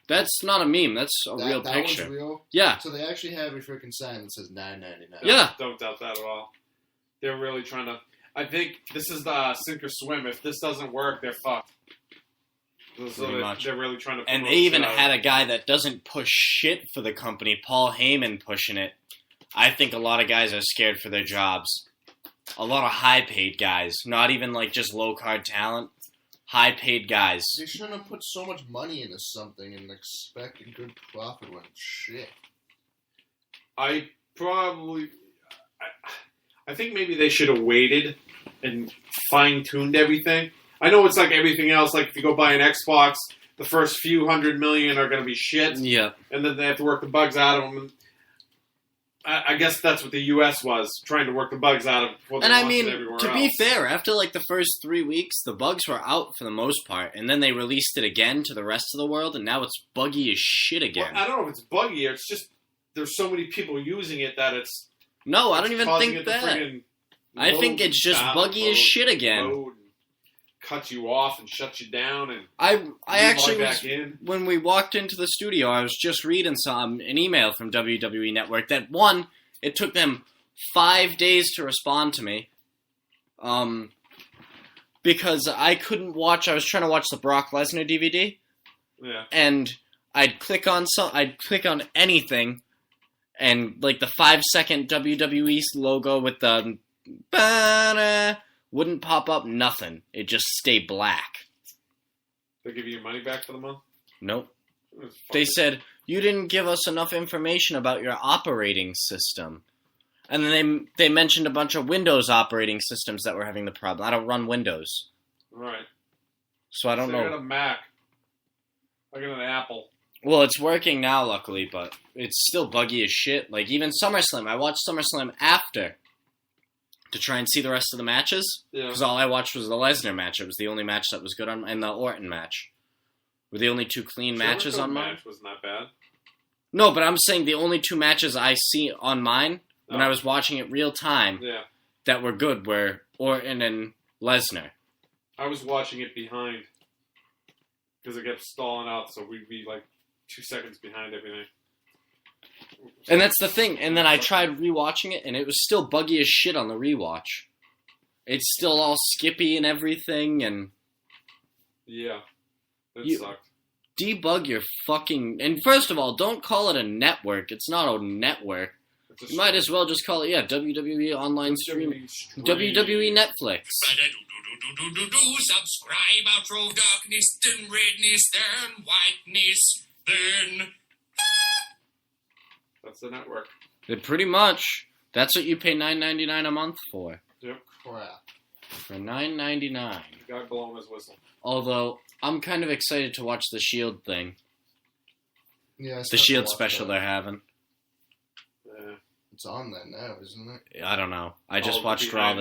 That's not a meme. That's a real picture. That one's real? Yeah. So they actually have a freaking sign that says $9.99. Yeah. Don't doubt that at all. They're really trying to... I think this is the sink or swim. If this doesn't work, they're fucked. So they're really trying to... And they even had a guy that doesn't push shit for the company, Paul Heyman, pushing it. I think a lot of guys are scared for their jobs. A lot of high-paid guys. Not even like just low-card talent. High-paid guys. They shouldn't have put so much money into something and expect a good profit when it's shit. I think maybe they should have waited and fine-tuned everything. I know it's like everything else. Like if you go buy an Xbox, the first few 100 million are going to be shit. Yeah. And then they have to work the bugs out of them. I guess that's what the U.S. was, trying to work the bugs out of before they launched it everywhere else. To be fair, after like the first 3 weeks, the bugs were out for the most part, and then they released it again to the rest of the world, and now it's buggy as shit again. Well, I don't know if it's buggy or it's just there's so many people using it that it's... No, I don't even think that. I think it's just buggy as shit again. Cuts you off and shuts you down, and I actually back in. When we walked into the studio, I was just reading an email from WWE Network that one, it took them 5 days to respond to me, because I couldn't watch. I was trying to watch the Brock Lesnar DVD, and I'd click on anything, and like the 5-second WWE logo with the wouldn't pop up, nothing. It just stayed black. They give you your money back for the month? Nope. They said, you didn't give us enough information about your operating system. And then they mentioned a bunch of Windows operating systems that were having the problem. I don't run Windows. Right. So I don't know. I got a Mac. I got an Apple. Well, it's working now, luckily, but it's still buggy as shit. Like, even Summerslam. I watched Summerslam after to try and see the rest of the matches. Because all I watched was the Lesnar match. It was the only match that was good on, and the Orton match. Were the only two clean matches on mine. The match wasn't that bad. No, but I'm saying the only two matches I see on mine, when I was watching it real time, that were good were Orton and Lesnar. I was watching it behind. Because it kept stalling out, so we'd be like 2 seconds behind everything. And that's the thing. And then I tried rewatching it, and it was still buggy as shit on the rewatch. It's still all skippy and everything, and... Yeah. It sucked. Debug your fucking... And first of all, don't call it a network. It's not a network. You might as well just call it, WWE Online Stream. WWE Netflix. Subscribe, outro of darkness, then redness, then whiteness, then... That's the network. Pretty much. That's what you pay $9.99 a month for. Yep. Crap. For $9.99. Guy blowing his whistle. Although, I'm kind of excited to watch the Shield thing. Yeah, the Shield special they're having. Yeah. It's on there now, isn't it? I don't know. I just watched Raw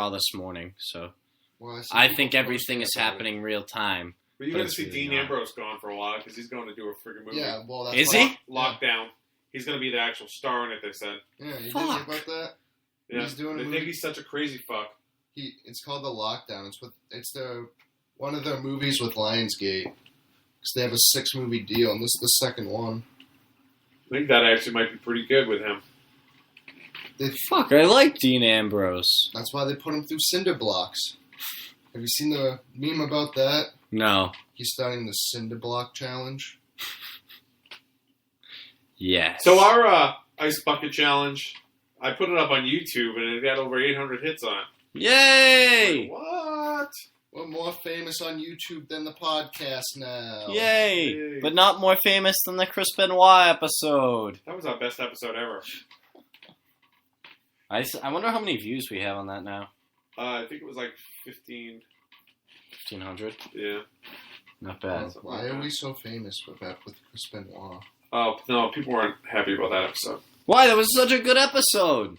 this morning, so... Well, I think everything is happening real time. But you're going to see Dean Ambrose gone for a while, because he's going to do a friggin' movie. Yeah, well, that's... Is he? Lockdown. He's going to be the actual star in it, they said. Yeah, you didn't hear about that? Yeah, he's doing they think he's such a crazy fuck. It's called The Lockdown. It's one of their movies with Lionsgate. Because they have a 6-movie deal, and this is the second one. I think that actually might be pretty good with him. I like Dean Ambrose. That's why they put him through cinder blocks. Have you seen the meme about that? No. He's starting the cinder block challenge. Yes. So our ice bucket challenge, I put it up on YouTube, and it got over 800 hits on it. Yay! What? We're more famous on YouTube than the podcast now. Yay! But not more famous than the Chris Benoit episode. That was our best episode ever. I wonder how many views we have on that now. I think it was like 1,500. Yeah. Not bad. Why are we so famous with Chris Benoit? Oh, no, people weren't happy about that episode. Why? That was such a good episode.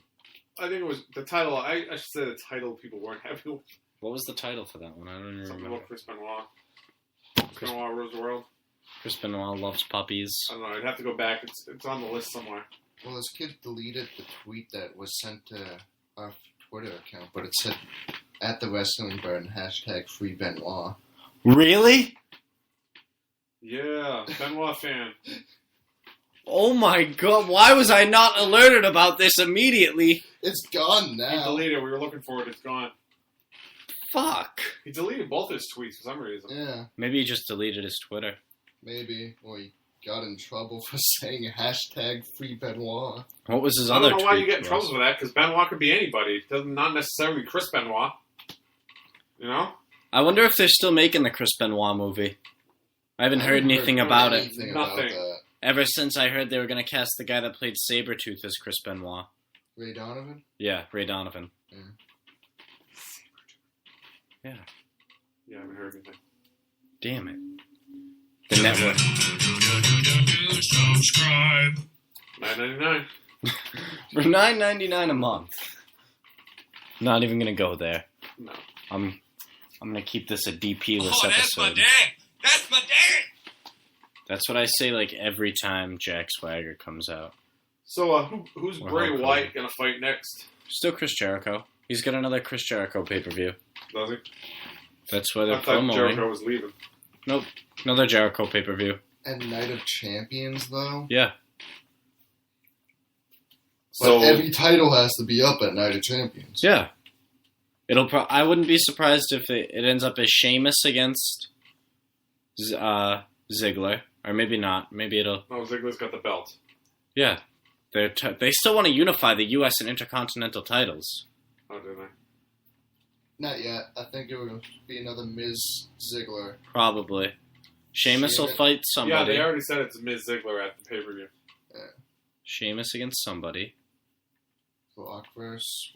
I think it was the title. I should say the title people weren't happy with. What was the title for that one? I don't even Something remember. about Chris Benoit. Chris Benoit rules the world. Chris Benoit loves puppies. I don't know. I'd have to go back. It's on the list somewhere. Well, this kid deleted the tweet that was sent to our Twitter account, but it said, @the Wrestling Burn, #FreeBenoit. Really? Yeah, Benoit fan. Oh my god, why was I not alerted about this immediately? It's gone He now. deleted it. We were looking for it. It's gone. Fuck. He deleted both his tweets for some reason. Yeah, Maybe he just deleted his Twitter. maybe. Or he got in trouble for saying hashtag free Benoit. What was his I other don't know why tweet you get in trouble was? for that, because Benoit could be anybody. It doesn't not necessarily Chris Benoit. You know? I wonder if they're still making the Chris Benoit movie. I haven't heard anything about it. Anything Nothing. About that. Ever since I heard they were going to cast the guy that played Sabretooth as Chris Benoit. Ray Donovan? Yeah, Ray Donovan. Yeah. Yeah, I haven't heard anything. Damn it. The network. Subscribe. $9.99. For $9.99 a month. Not even going to go there. No. I'm going to keep this a DP-less Oh, that's my episode. dad. That's my dad. That's what I say like every time Jack Swagger comes out. So, who's Or Bray Hulk Wyatt Hogan. gonna fight next? Still Chris Jericho. He's got another Chris Jericho pay-per-view. Does he? That's why I they're thought promoting. Jericho was leaving. Nope. Another Jericho pay-per-view. And Night of Champions, though? Yeah. So, But every title has to be up at Night of Champions. Yeah. I wouldn't be surprised if it ends up as Sheamus against Ziggler. Or maybe not. Maybe it'll... no, Ziggler's got the belt. Yeah. They still want to unify the U.S. and Intercontinental titles. Oh, did I? Not yet. I think it would be another Miz Ziggler. Probably. Sheamus will Sheamus- fight Yeah, somebody. they already said it's Miz Ziggler at the pay-per-view. Sheamus against somebody. Brock versus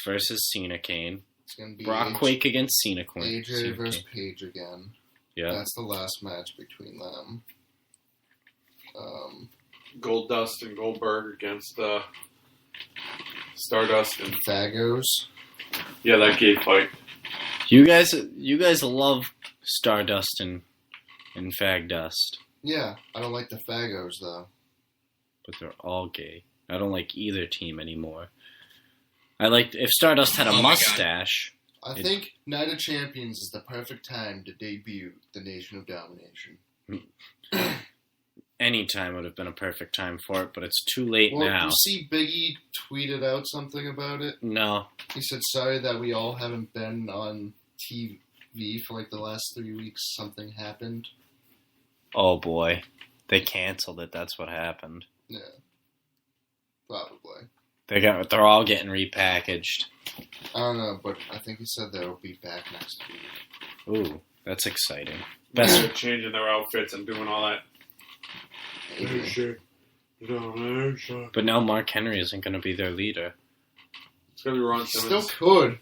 Versus Cena Kane. It's gonna be Brock Quake against Cena Quake. AJ Cena versus Kane. Paige again. Yeah. That's the last match between them. Goldust and Goldberg against Stardust and Fagos. yeah, that gay fight. You guys love Stardust and Fagdust, Yeah, I don't like the Fagos though. but they're all gay. I don't like either team anymore. I like if Stardust had a Oh my God. mustache. I think Night of Champions is the perfect time to debut the Nation of Domination. Any time would have been a perfect time for it, but it's too late Well, now. you see Biggie tweeted out something about it. No. He said, sorry that we all haven't been on TV for like the last 3 weeks. Something happened. Oh boy. They canceled it, that's what happened. Yeah. Probably. They're all getting repackaged. I don't know, but I think he said they'll be back next week. Ooh, that's exciting. They're changing their outfits and doing all that. Maybe. But now Mark Henry isn't going to be their leader. It's gonna be Ron Still Simmons. could.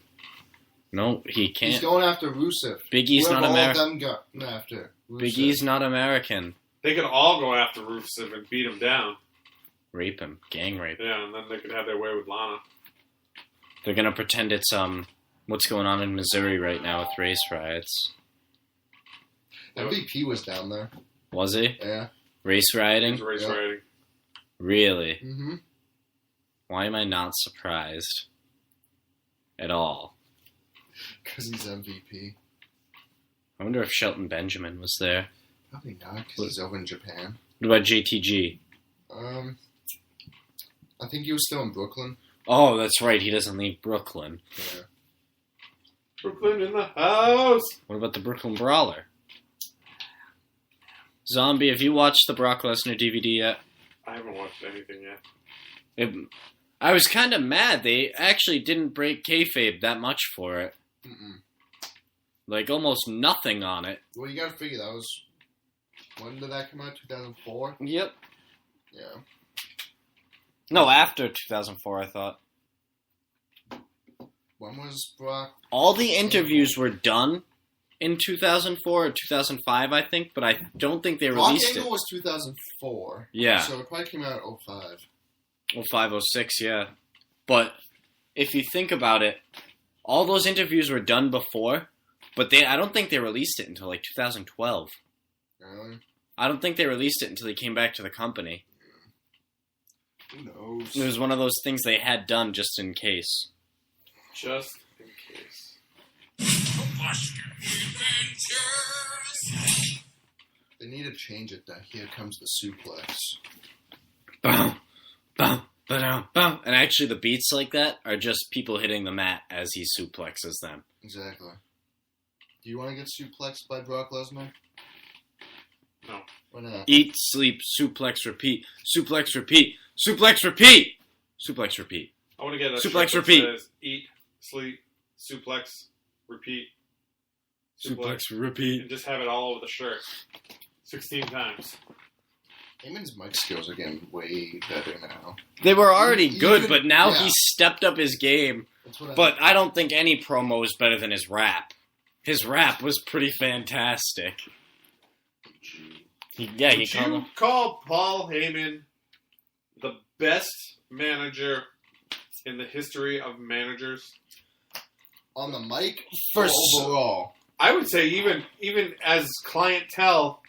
No, he He's can't. going after Rusev. Big E's Whoever not all of American. them got after. Rusev. Big E's not American. They could all go after Rusev and beat him down. Rape him. Gang rape. Yeah, and then they could have their way with Lana. They're going to pretend it's what's going on in Missouri right now with race riots. MVP was down there. Was he? Yeah. Race rioting? He's race Yeah. riding. Really? Mm-hmm. Why am I not surprised? At all. Because he's MVP. I wonder if Shelton Benjamin was there. Probably not, because he's over in Japan. What about JTG? I think he was still in Brooklyn. Oh, that's right. He doesn't leave Brooklyn. Yeah. Brooklyn in the house. What about the Brooklyn Brawler? Zombie, have you watched the Brock Lesnar DVD yet? I haven't watched anything yet. I was kind of mad. They actually didn't break kayfabe that much for it. Mm-mm. Like, almost nothing on it. Well, you gotta figure that was... When did that come out? 2004? Yep. Yeah. No, after 2004, I thought. When was Brock? All the interviews were done in 2004 or 2005, I think, but I don't think they Brock released Angle it. was 2004. Yeah. So it probably came out in 05. Well, 506, yeah. But if you think about it, all those interviews were done before, but I don't think they released it until like 2012. Really? I don't think they released it until they came back to the company. Who knows? It was one of those things they had done just in case. Just in case. Buster Adventures. They need to change it. That here comes the suplex. Boom, boom, boom, boom. And actually, the beats like that are just people hitting the mat as he suplexes them. Exactly. Do you want to get suplexed by Brock Lesnar? No. Why not? Eat, sleep, suplex, repeat. Suplex, repeat. Suplex, repeat. Suplex, repeat. I want to get a Suplex, shirt that repeat. says, eat, sleep, suplex, repeat. Suplex, repeat. And just have it all over the shirt. 16 times. Heyman's mic skills are getting way better now. They were already good, Even- but now yeah. he stepped up his game. That's what But I don't think any promo is better than his rap. His rap was pretty fantastic. He Would called you him. call Paul Heyman the best manager in the history of managers? on the mic For or overall. I would say even as clientele,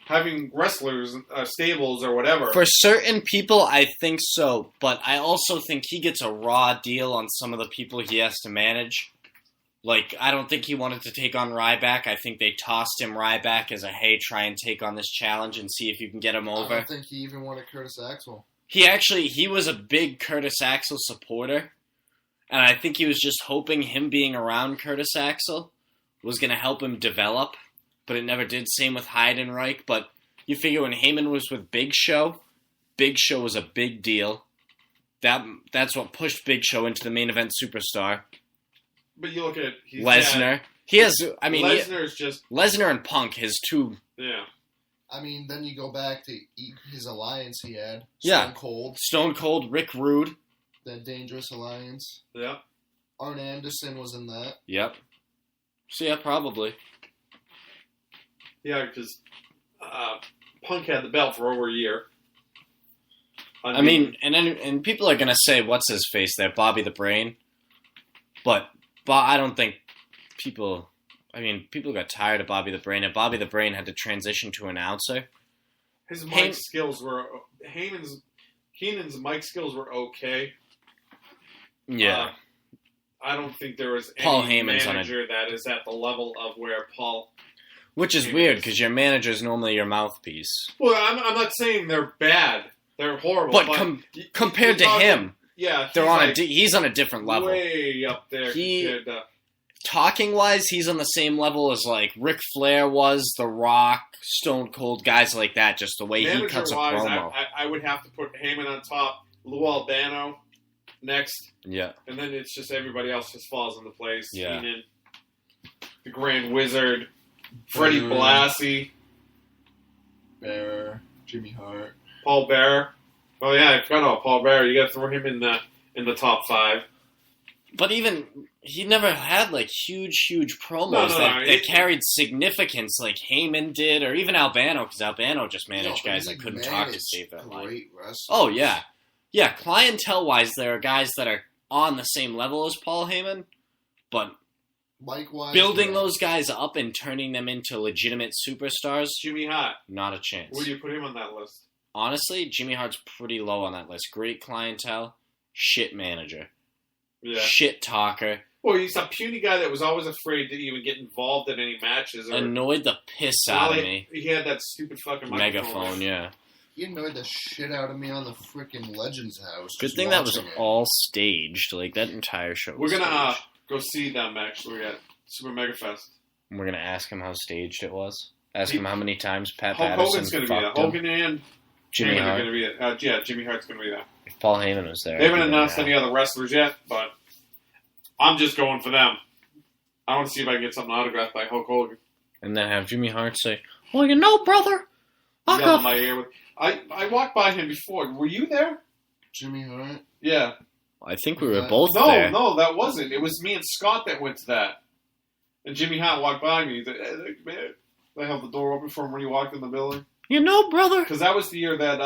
having wrestlers, stables or whatever. For certain people, I think so, but I also think he gets a raw deal on some of the people he has to manage. Like, I don't think he wanted to take on Ryback. I think they tossed him Ryback as a, hey, try and take on this challenge and see if you can get him I over. don't think he even wanted Curtis Axel. He was a big Curtis Axel supporter, and I think he was just hoping him being around Curtis Axel was going to help him develop, but it never did. Same with Heidenreich, but you figure when Heyman was with Big Show was a big deal. That's what pushed Big Show into the main event superstar. But you look at Lesnar. He has, I mean, Lesnar's just Lesnar and Punk, his two. yeah. I mean, then you go back to his alliance he had. Yeah. Stone Cold. Stone Cold, Rick Rude. That Dangerous Alliance. Yeah. Arn Anderson was in that. Yep. So yeah, probably. Yeah, because Punk had the belt for over a year. I mean, and people are gonna say, "What's his face?" There, Bobby the Brain. But I don't think people. I mean, people got tired of Bobby the Brain, and Bobby the Brain had to transition to announcer. his mic skills were Heenan's mic skills were okay. Yeah. I don't think there was Paul any Heyman's on manager that is at the level of where Paul. Which is weird because your manager is normally your mouthpiece. Well, I'm not saying they're bad. They're horrible. But But compared to you're talking- him, yeah, they're on like he's on a different level. way up there. compared to, Talking wise, he's on the same level as like Ric Flair was, The Rock, Stone Cold, guys like that. Just the way he cuts a manager-wise, promo. I would have to put Heyman on top, Lou Albano next, Yeah. and then it's just everybody else just falls into place. Yeah. Heenan, the Grand Wizard, Freddie Mm. Blassie, Bearer, Jimmy Hart. Paul Bearer. Oh yeah, I forgot about Paul Bearer. You got to throw him in the top 5. But even he never had like huge promos No, that carried significance like Heyman did, or even Albano, because Albano just managed No, guys he that couldn't talk to managed save their life. Great wrestlers. Oh yeah, yeah. Clientele wise, there are guys that are on the same level as Paul Heyman, but Likewise, building those guys up and turning them into legitimate superstars, Jimmy Hart. not a chance. Where do you put him on that list? Honestly, Jimmy Hart's pretty low on that list. Great clientele, shit manager, Yeah. shit talker. Well, he's a puny guy that was always afraid to even get involved in any matches. Or, Annoyed the piss out of me. He had that stupid fucking Megaphone, yeah. He annoyed the shit out of me on the freaking Legends house. Good just thing that was watching it. all staged. Like, that entire show We're was gonna staged. go see them actually at Super Mega Fest. We're gonna ask him how staged it was. Ask him how many times Pat Hulk Patterson Hogan's gonna be there. fucked him. Hogan and Jimmy Heyman are Hart. gonna be there. Yeah, Jimmy Hart's gonna be there. If Paul Heyman was there. They haven't I'd be announced there any now. other wrestlers yet, but I'm just going for them. I want to see if I can get something autographed by Hulk Hogan. And then have Jimmy Hart say, "Well, you know, brother, I Yell in got my ear. I walked by him before. Were you there? Jimmy Hart. Yeah. I think we were both No, there. no, that wasn't. It was me and Scott that went to that. And Jimmy Hart walked by me. He said, hey, man, I held the door open for him when he walked in the building. You know, brother. Because that was the year that